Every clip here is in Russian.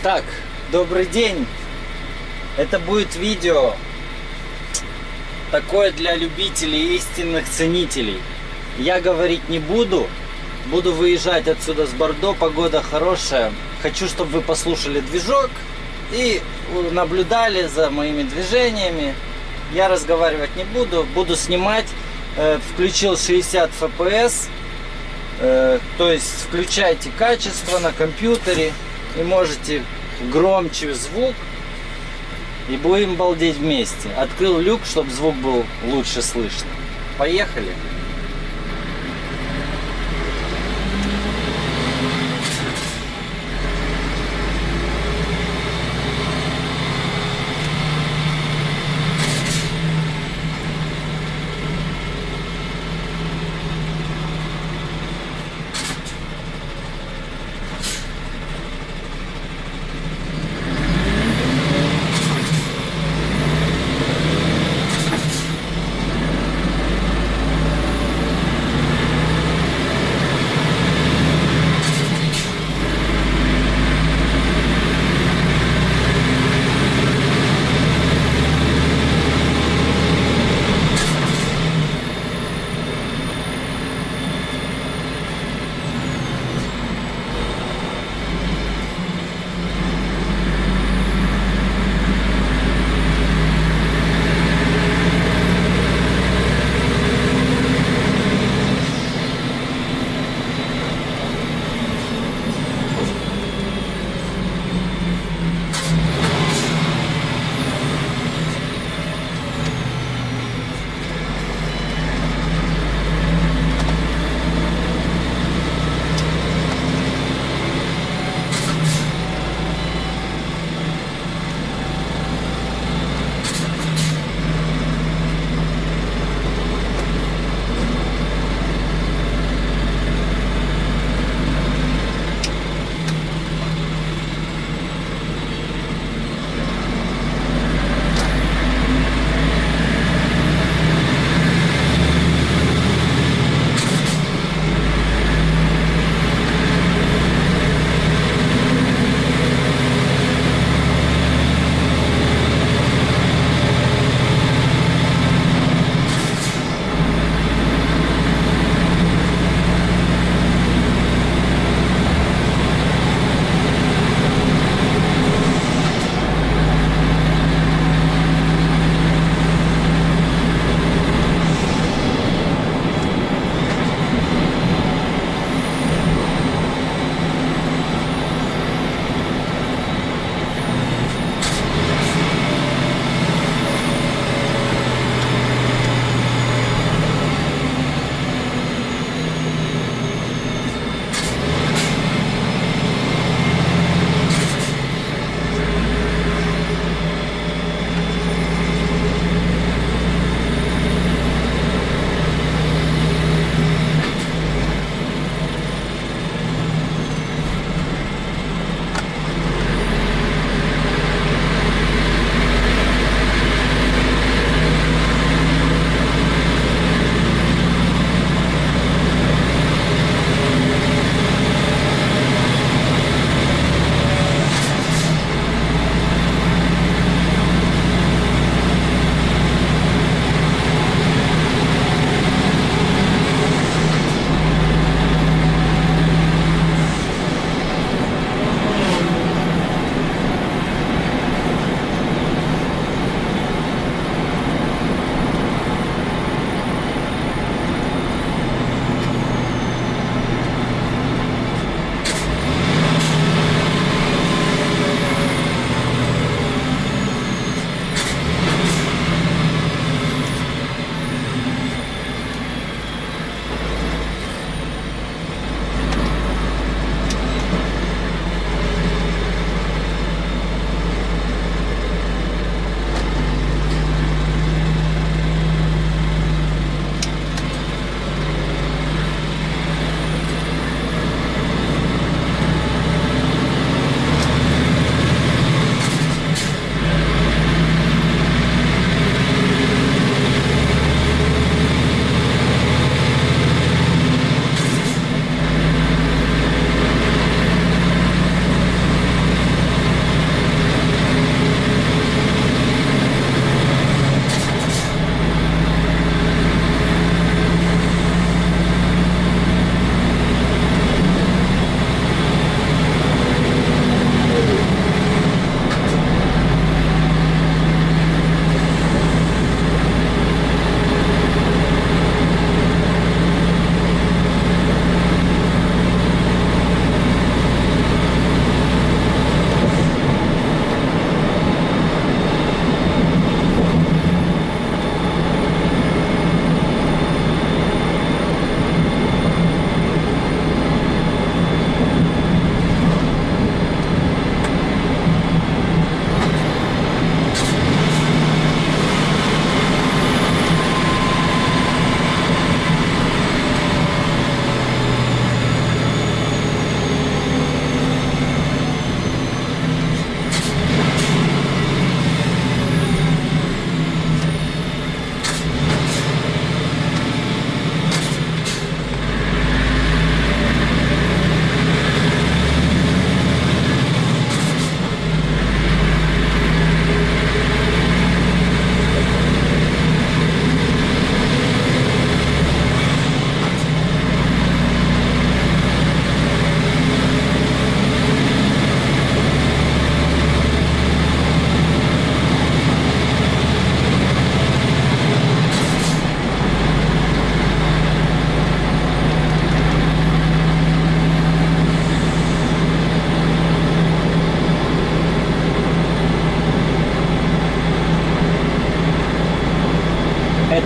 Так, добрый день. Это будет видео такое для любителей, истинных ценителей. Я говорить не буду. Буду выезжать отсюда с Бордо, погода хорошая. Хочу, чтобы вы послушали движок и наблюдали за моими движениями. Я разговаривать не буду, буду снимать. Включил 60 FPS. То есть включайте качество на компьютере и можете громче звук. И будем балдеть вместе. Открыл люк, чтобы звук был лучше слышно. Поехали!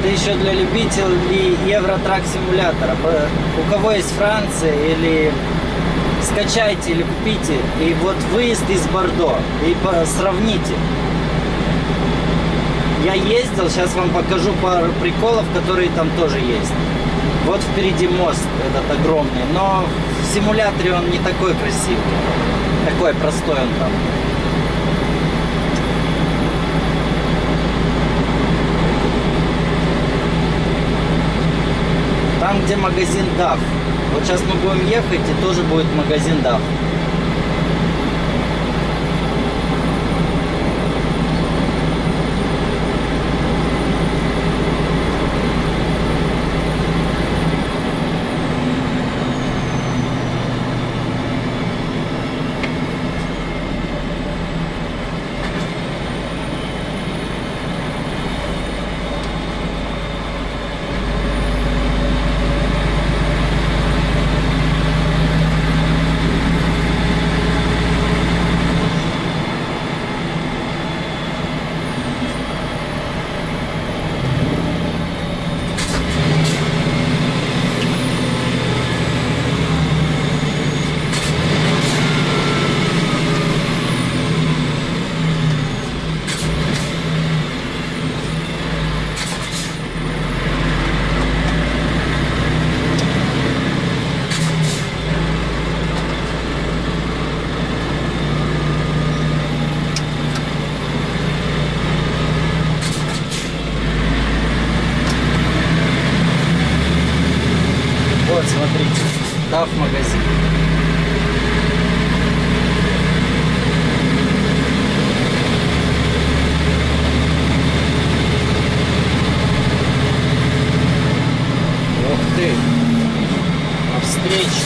Это еще для любителей Евротрак симулятора. У кого есть Франция, или скачайте, или купите. И вот выезд из Бордо. И сравните. Я ездил, сейчас вам покажу пару приколов, которые там тоже есть. Вот впереди мост этот огромный, но в симуляторе он не такой красивый. Такой простой он там. Там, где магазин DAF. Вот сейчас мы будем ехать, и тоже будет магазин DAF. Вот, смотрите, DAF магазин. Ух ты, навстречу.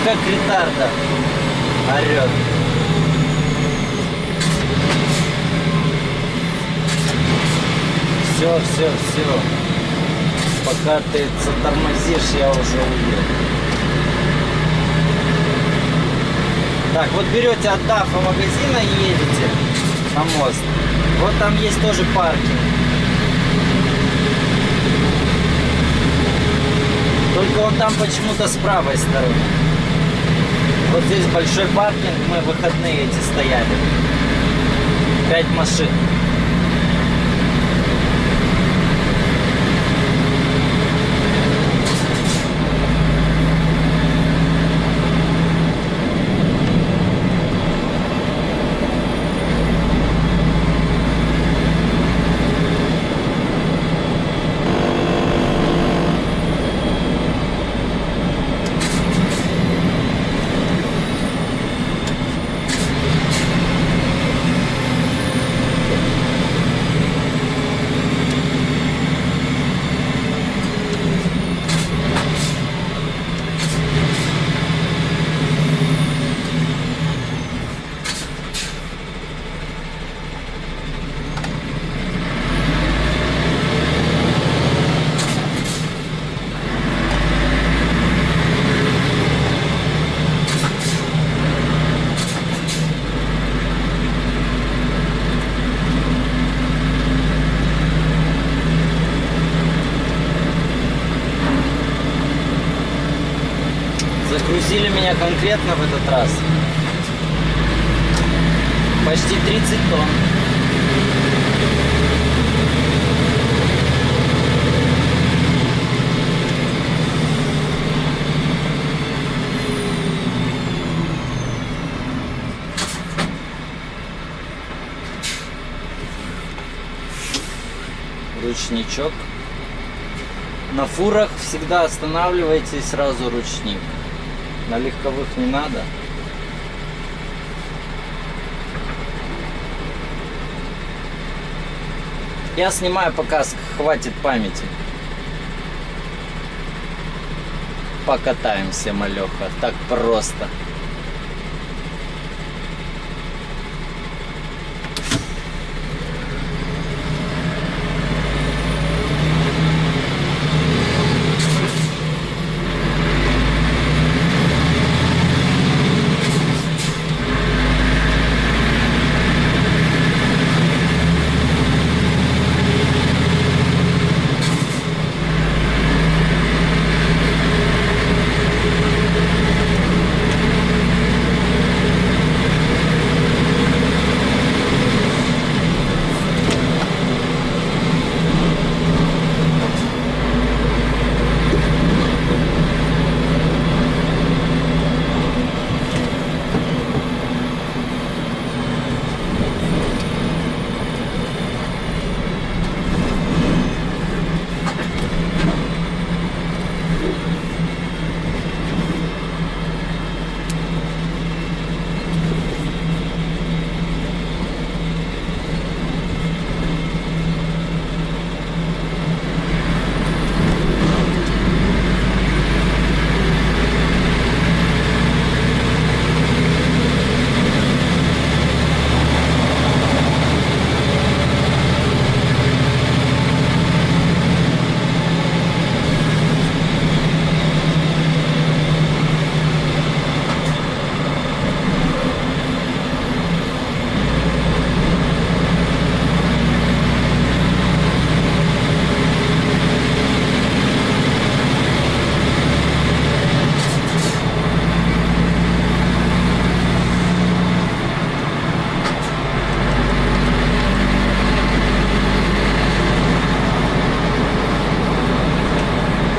Как ретарда орет. Все. Пока ты затормозишь, я уже уеду. Так, вот берете от DAF магазина и едете на мост. Вот там есть тоже паркинг. Только он там почему-то с правой стороны. Вот здесь большой паркинг, мы выходные эти стояли. 5 машин. Загрузили меня конкретно в этот раз. Почти 30 тонн. Ручничок. На фурах всегда останавливайте сразу ручник. На легковых не надо. Я снимаю, пока хватит памяти. Покатаемся, малеха. Так просто.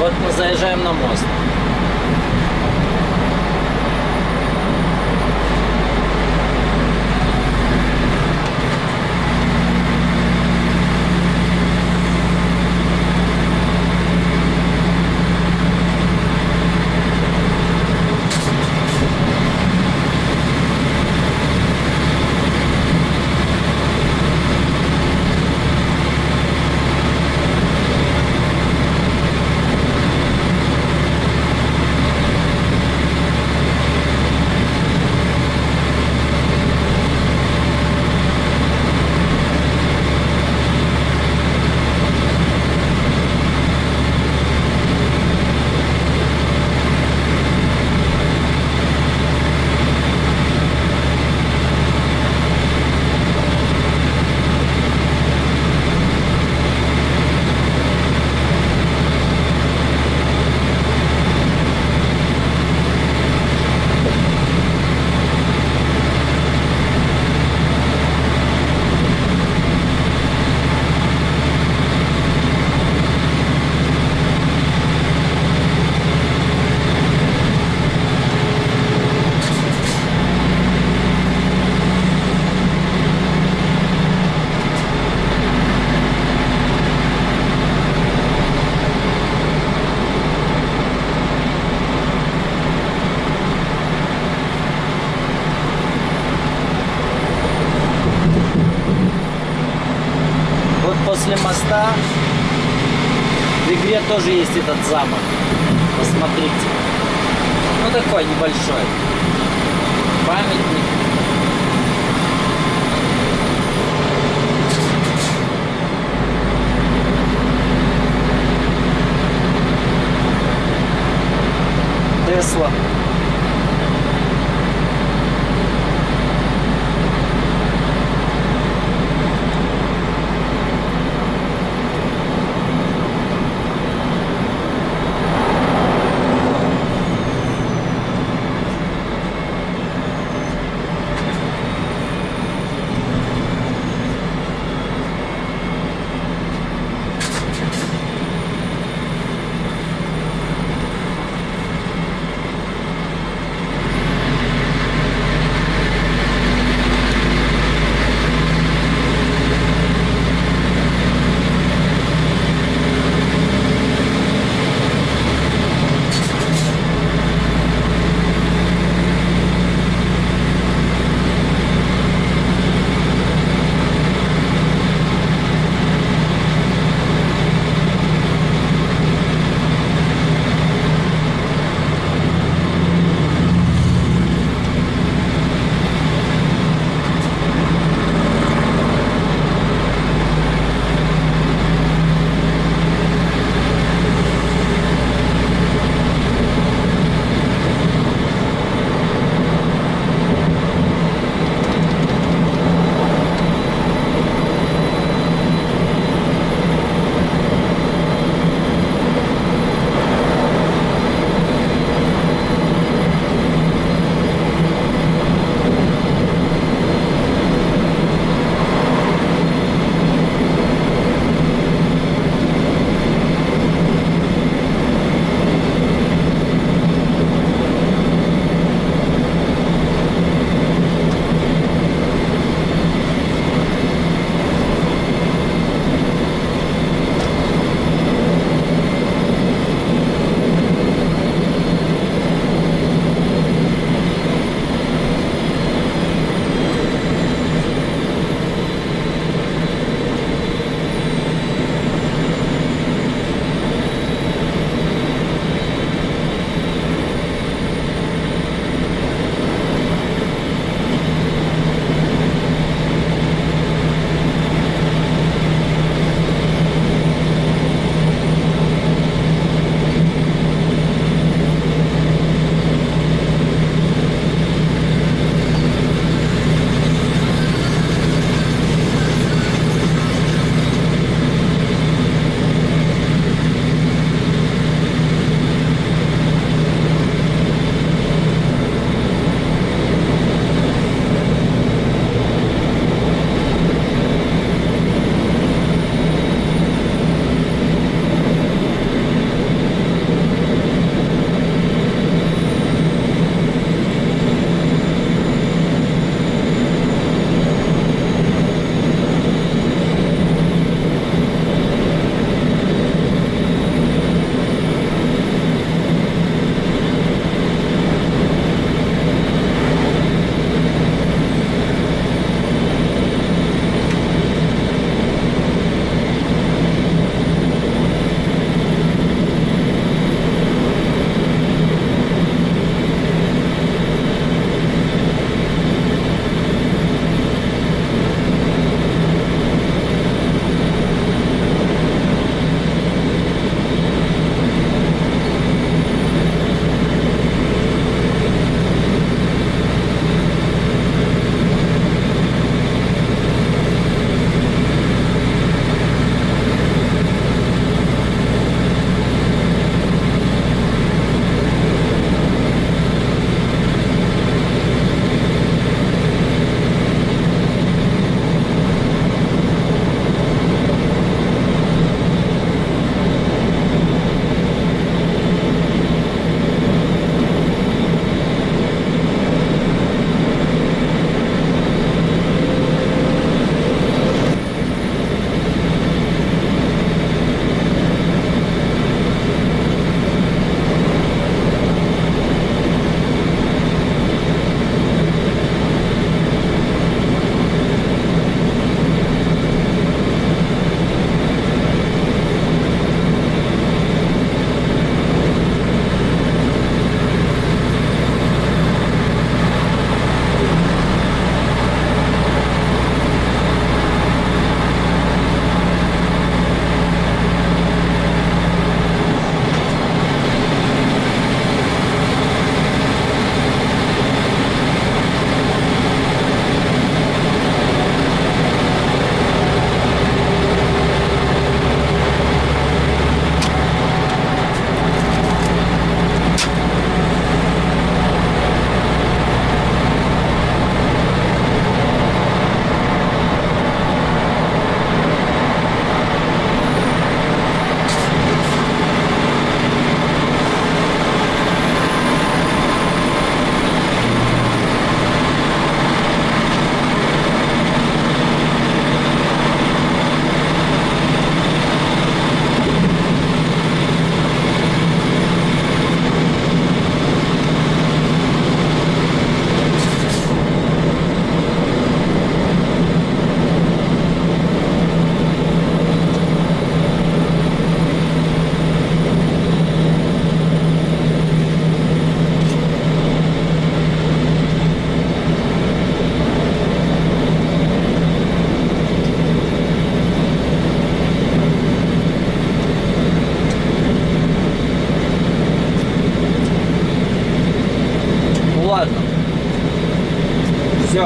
Вот мы заезжаем на мост. После моста в игре тоже есть этот замок. Посмотрите. Ну такой небольшой. Памятник. Тесла.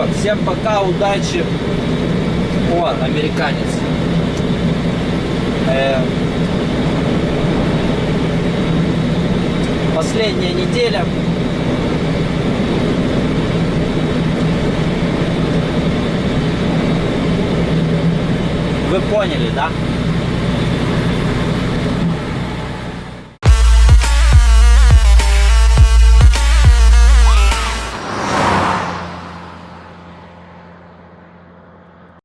Все, всем пока, удачи. О, американец. Последняя неделя. Вы поняли, да?